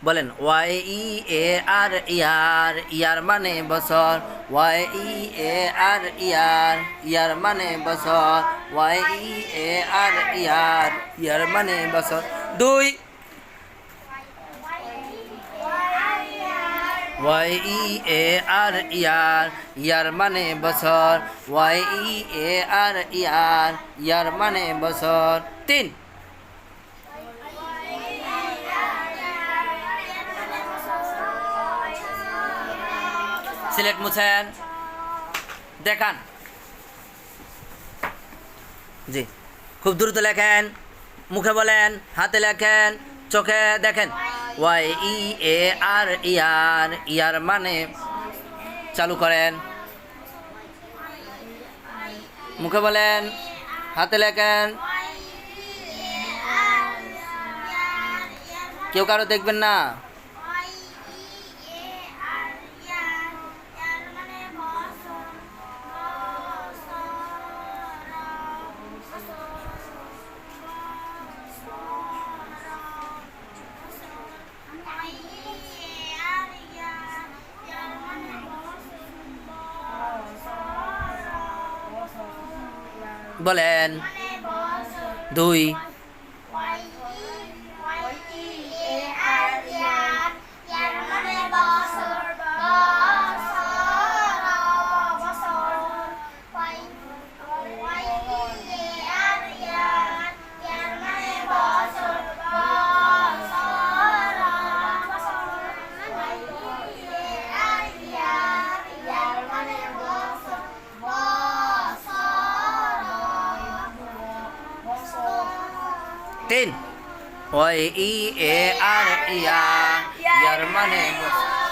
বলেন YEAR ইয়ার, ইয়ার মানে বছর। YEAR ইয়ার, ইয়ার মানে বছর। YEAR ইয়ার, ইয়ার মানে বছর। 2 YEAR ইয়ার, ইয়ার মানে বছর। YEAR ইয়ার, ইয়ার মানে বছর। 3 সিলেট মুছেন, দেখান। জি, খুব দ্রুত লেখেন, মুখে বলেন, হাতে লেখেন, চোখে দেখেন। YEAR ইয়ার, ইয়ার মানে চালু করেন, মুখে বলেন, হাতে লেখেন। কেউ কারো দেখবেন না। বলেন 2 3 YEAR ইয়ার, ইয়ার মানে বছর।